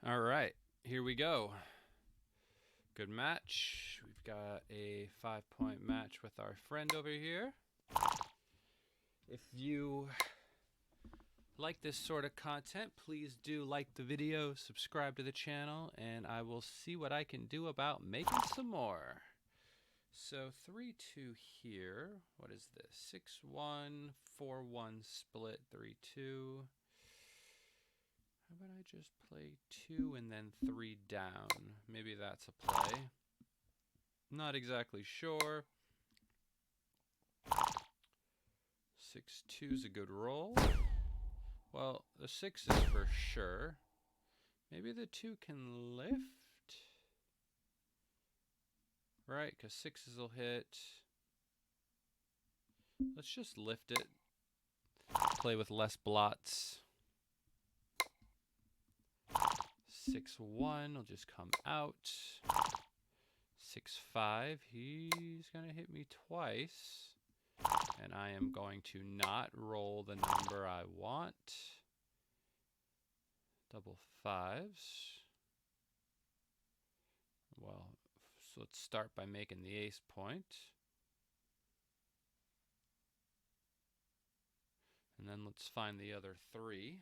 All right, here we go. Good match. We've got a 5-point match with our friend over here. If you like this sort of content, please do like the video, subscribe to the channel, and I will see what I can do about making some more. So 3-2 here. What is this? 6-1, 4-1 split, 3-2. How about I just play 2 and then 3 down? Maybe that's a play. Not exactly sure. 6-2 is a good roll. Well, the 6 is for sure. Maybe the 2 can lift. Right, because 6s will hit. Let's just lift it. Play with less blots. 6-1 will just come out. 6-5, he's going to hit me twice. And I am going to not roll the number I want. Double 5s. Well, so let's start by making the ace point. And then let's find the other 3.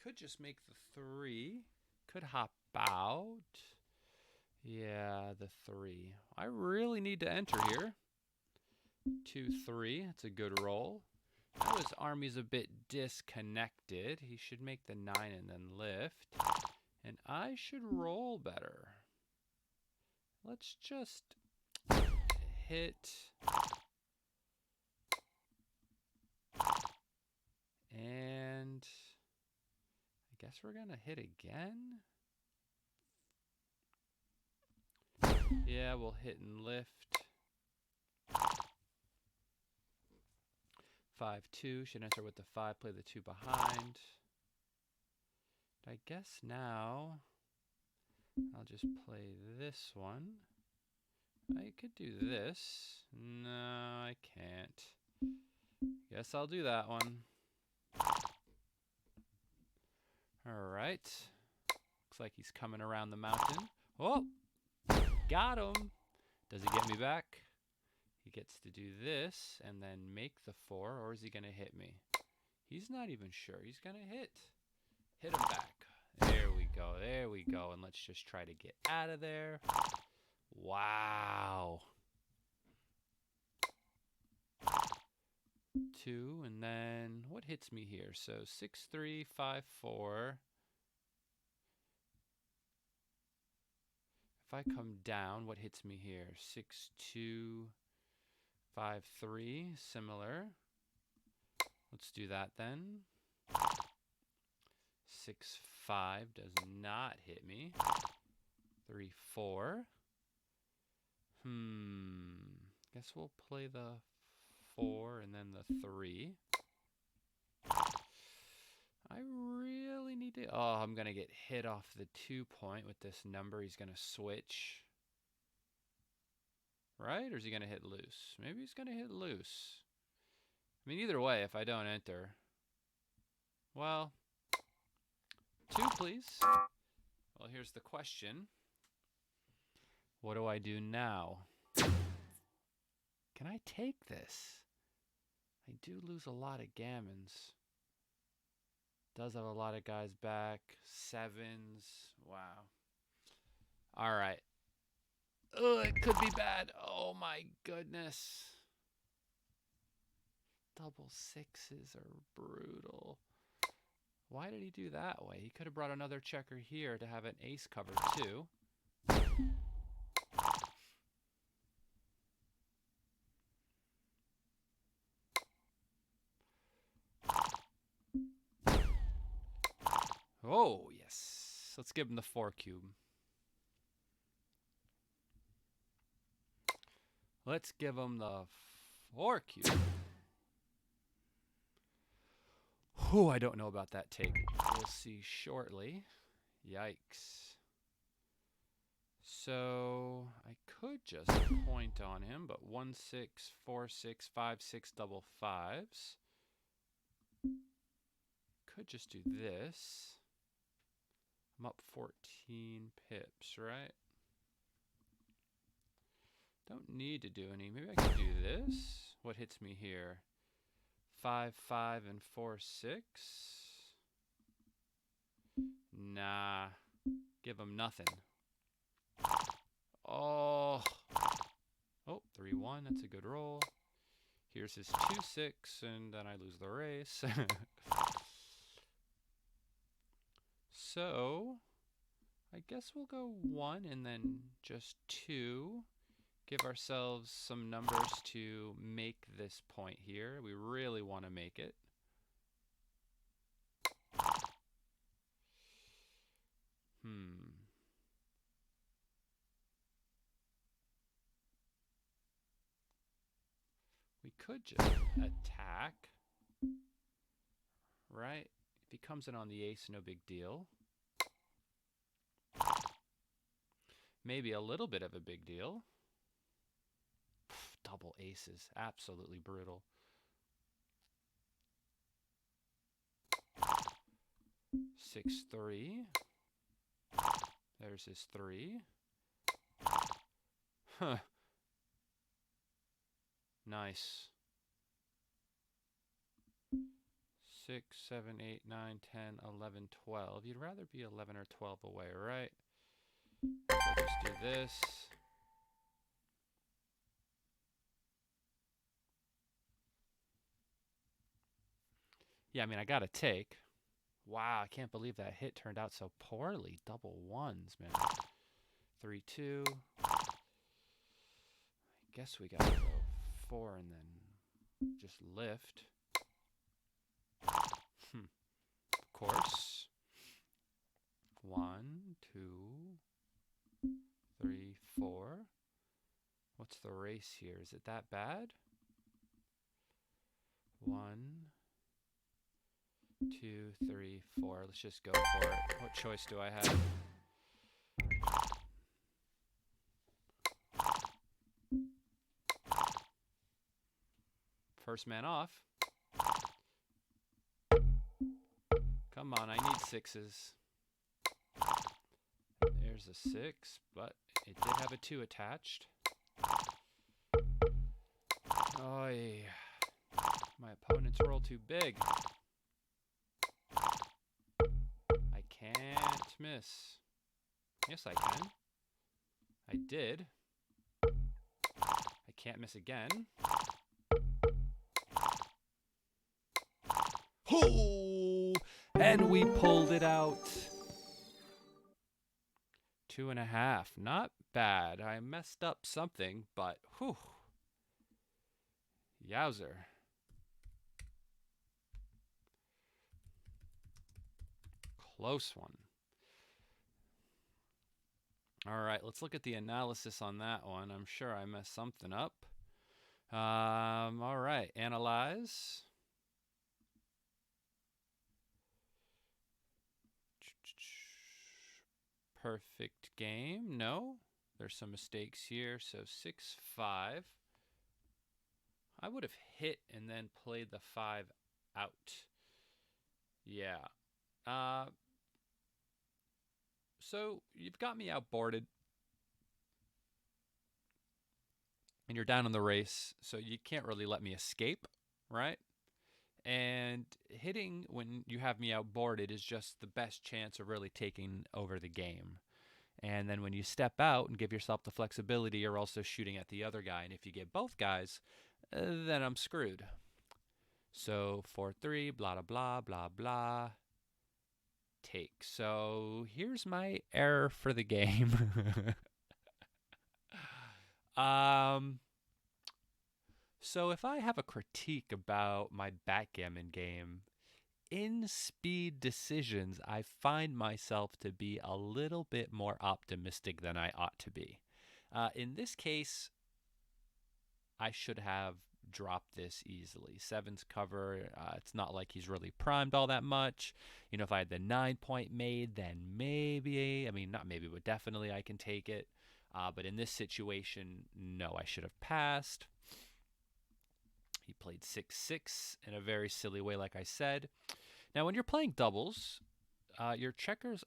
Could just make the 3. Could hop out. Yeah, the 3. I really need to enter here. 2-3. That's a good roll. Now his army's a bit disconnected. He should make the 9 and then lift. And I should roll better. Let's just hit. And I guess we're going to hit again. Yeah, we'll hit and lift. 5-2. Should enter with the 5, play the 2 behind. I guess now I'll just play this one. I could do this. No, I can't. Guess I'll do that one. Alright. Looks like he's coming around the mountain. Oh! Got him! Does he get me back? He gets to do this and then make the 4, or is he going to hit me? He's not even sure. He's going to hit. Hit him back. There we go. There we go. And let's just try to get out of there. Wow. 2, and then what hits me here? So 6-3, 5-4. If I come down, what hits me here? 6-2, 5-3, similar. Let's do that then. 6-5 does not hit me. 3-4. Guess we'll play the 4 and then the 3. I really need to... Oh, I'm going to get hit off the 2-point with this number. He's going to switch. Right? Or is he going to hit loose? Maybe he's going to hit loose. I mean, either way, if I don't enter... Well, 2, please. Well, here's the question. What do I do now? Can I take this? I do lose a lot of gammons. Does have a lot of guys back. 7s. Wow. All right. Ugh, it could be bad. Oh my goodness. Double 6s are brutal. Why did he do that way? He could have brought another checker here to have an ace cover too. Oh, yes. Let's give him the 4 cube. Let's give him the 4 cube. Whew, I don't know about that take. We'll see shortly. Yikes. So I could just point on him, but 1-6, 4-6, 5-6 double 5s. Could just do this. I'm up 14 pips, right? Don't need to do any. Maybe I can do this. What hits me here? 5, 5, and 4, 6. Nah. Give him nothing. Oh. Oh, 3, 1. That's a good roll. Here's his 2, 6, and then I lose the race. So, I guess we'll go 1 and then just 2. Give ourselves some numbers to make this point here. We really want to make it. We could just attack, right? If he comes in on the ace, no big deal. Maybe a little bit of a big deal. Double aces, absolutely brutal. 6, 3. There's his 3. Huh. Nice. 6, 7, 8, 9, 10, 11, 12. You'd rather be 11 or 12 away, right? So just do this. Yeah, I mean, I got to take. Wow, I can't believe that hit turned out so poorly. Double ones, man. 3, 2. I guess we got to go 4 and then just lift. Of course. 1, 2, 3, 4. What's the race here? Is it that bad? 1, 2, 3, 4. Let's just go for it. What choice do I have? First man off. Come on, I need 6s. There's a 6, but it did have a 2 attached. Oy. My opponent's roll too big. I can't miss. Yes, I can. I did. I can't miss again. Oh! And we pulled it out. 2.5. Not bad. I messed up something, but whew. Yowzer. Close one. All right, let's look at the analysis on that one. I'm sure I messed something up. All right, analyze. Perfect game. No, there's some mistakes here. So 6, 5. I would have hit and then played the 5 out. Yeah. So you've got me outboarded. And you're down in the race, so you can't really let me escape, right? And hitting when you have me outboarded is just the best chance of really taking over the game. And then when you step out and give yourself the flexibility, you're also shooting at the other guy. And if you get both guys, then I'm screwed. So 4, 3, blah, blah, blah, blah, blah. Take. So here's my error for the game. So if I have a critique about my backgammon game, in speed decisions, I find myself to be a little bit more optimistic than I ought to be. In this case, I should have dropped this easily. 7's cover, it's not like he's really primed all that much. You know, if I had the 9-point made, then maybe, I mean, not maybe, but definitely I can take it. But in this situation, no, I should have passed. He played 6-6 in a very silly way, like I said. Now, when you're playing doubles, your checkers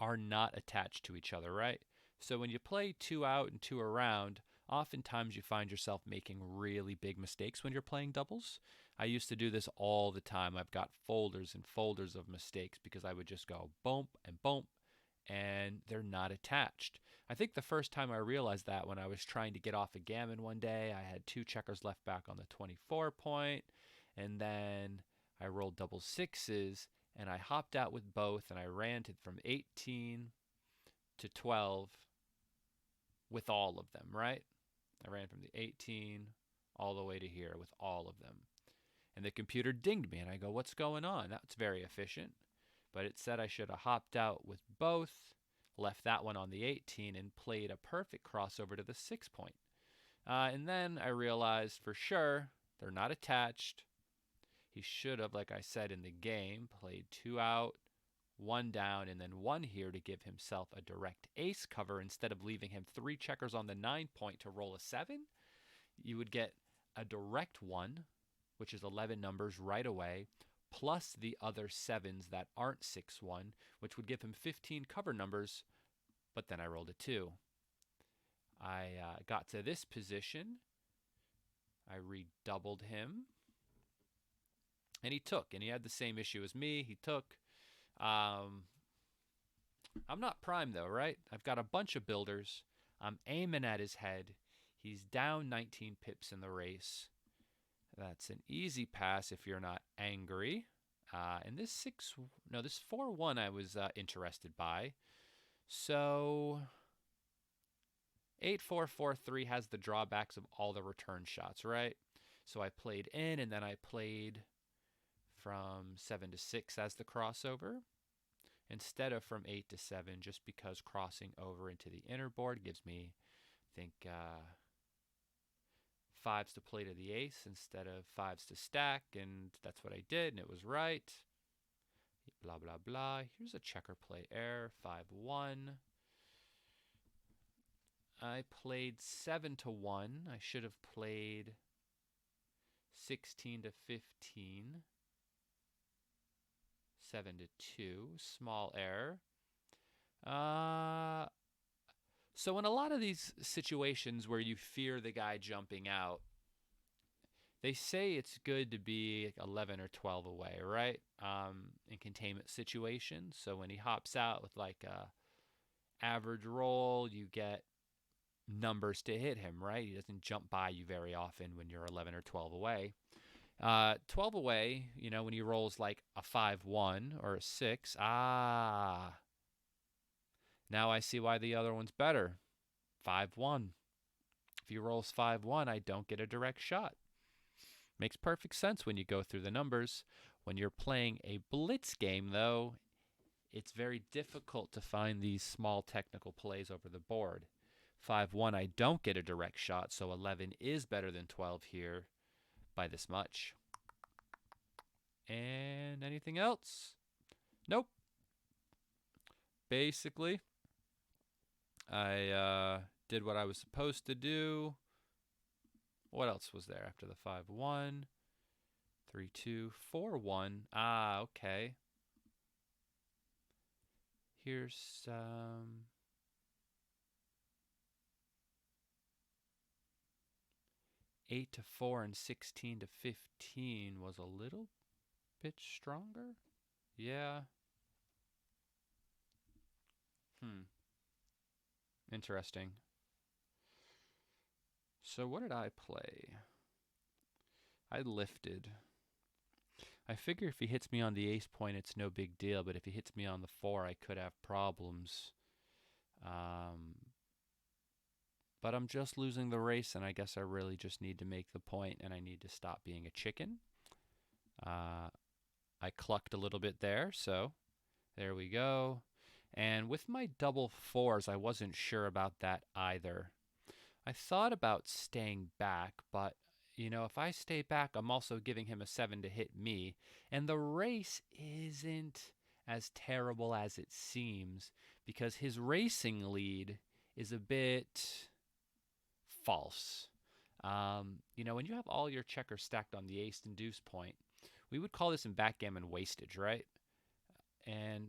are not attached to each other, right? So when you play two out and two around, oftentimes you find yourself making really big mistakes when you're playing doubles. I used to do this all the time. I've got folders and folders of mistakes because I would just go bump and bump and they're not attached. I think the first time I realized that when I was trying to get off a gammon one day, I had two checkers left back on the 24 point, and then I rolled double sixes, and I hopped out with both, and I ran to from 18 to 12 with all of them, right? I ran from the 18 all the way to here with all of them. And the computer dinged me, and I go, what's going on? That's very efficient. But it said I should have hopped out with both, left that one on the 18, and played a perfect crossover to the 6 point. And then I realized for sure they're not attached. He should have, like I said in the game, played two out, one down, and then one here to give himself a direct ace cover instead of leaving him three checkers on the 9 point to roll a 7. You would get a direct one, which is 11 numbers right away, plus the other sevens that aren't 6-1, which would give him 15 cover numbers, but then I rolled a 2. I got to this position. I redoubled him, and he took, and he had the same issue as me. He took. I'm not prime, though, right? I've got a bunch of builders. I'm aiming at his head. He's down 19 pips in the race. That's an easy pass if you're not angry. And this 4-1 I was interested by. So 8-4-4-3 has the drawbacks of all the return shots, right? So I played in, and then I played from 7 to 6 as the crossover instead of from 8 to 7, just because crossing over into the inner board gives me, I think, fives to play to the ace instead of fives to stack, and that's what I did, and it was right. Blah, blah, blah. Here's a checker play error, 5-1. I played 7 to 1. I should have played 16 to 15. 7 to 2. Small error. So in a lot of these situations where you fear the guy jumping out, they say it's good to be 11 or 12 away, right? In containment situations. So when he hops out with like a average roll, you get numbers to hit him, right? He doesn't jump by you very often when you're 11 or 12 away. 12 away, when he rolls like a 5-1 or a 6, now I see why the other one's better. 5-1. If he rolls 5-1, I don't get a direct shot. Makes perfect sense when you go through the numbers. When you're playing a blitz game, though, it's very difficult to find these small technical plays over the board. 5-1, I don't get a direct shot, so 11 is better than 12 here by this much. And anything else? Nope. Basically, I did what I was supposed to do. What else was there after the 5-1? 3-2, 4-1. Okay. Here's 8-4 and 16-15 was a little bit stronger. Yeah. Interesting. So what did I play? I lifted. I figure if he hits me on the ace point, it's no big deal, but if he hits me on the 4, I could have problems. But I'm just losing the race, and I guess I really just need to make the point, and I need to stop being a chicken. I clucked a little bit there, so there we go. And with my double 4s, I wasn't sure about that either. I thought about staying back, but if I stay back, I'm also giving him a 7 to hit me. And the race isn't as terrible as it seems because his racing lead is a bit false. When you have all your checkers stacked on the ace and deuce point, we would call this in backgammon wastage, right? And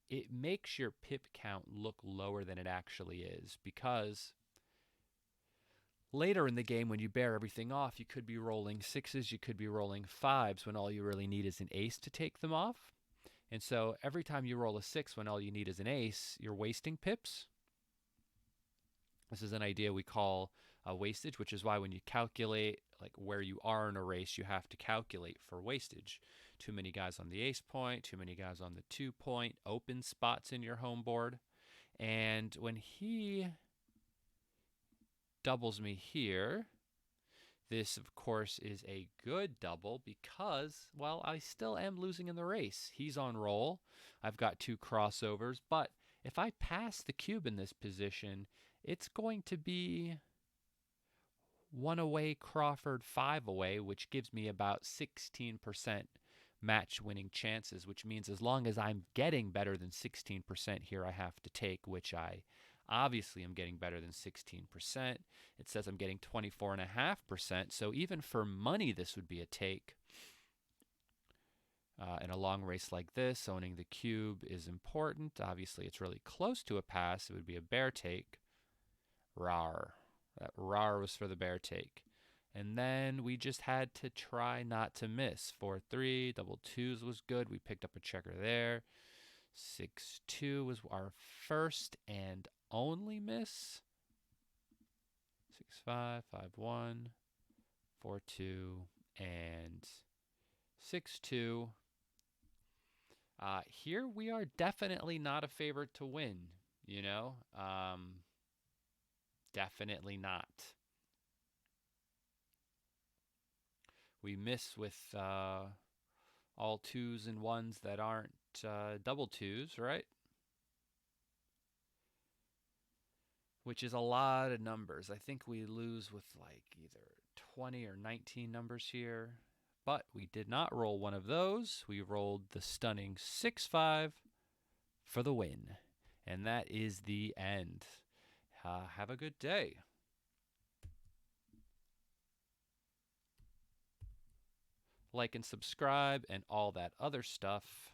it makes your pip count look lower than it actually is, because later in the game, when you bear everything off, you could be rolling sixes, you could be rolling fives, when all you really need is an ace to take them off. And so every time you roll a six when all you need is an ace, you're wasting pips. This is an idea we call wastage, which is why when you calculate like where you are in a race, you have to calculate for wastage. Too many guys on the ace point, too many guys on the 2 point, open spots in your home board. And when he doubles me here, this, of course, is a good double because, well, I still am losing in the race. He's on roll. I've got 2 crossovers, but if I pass the cube in this position, it's going to be 1 away, Crawford 5 away, which gives me about 16% match winning chances, which means as long as I'm getting better than 16% here, I have to take, which I obviously am getting better than 16%. It says I'm getting 24.5%, so even for money, this would be a take. In a long race like this, owning the cube is important. Obviously, it's really close to a pass. It would be a bear take. Rar. That rar was for the bear take. And then we just had to try not to miss. 4-3, double twos was good. We picked up a checker there. 6-2 was our first and only miss. 6-5, 5-1, 4-2, and 6-2. Here we are definitely not a favorite to win, you know? Definitely not. We miss with all twos and ones that aren't double twos, right? Which is a lot of numbers. I think we lose with like either 20 or 19 numbers here. But we did not roll one of those. We rolled the stunning 6-5 for the win. And that is the end. Have a good day. Like and subscribe and all that other stuff.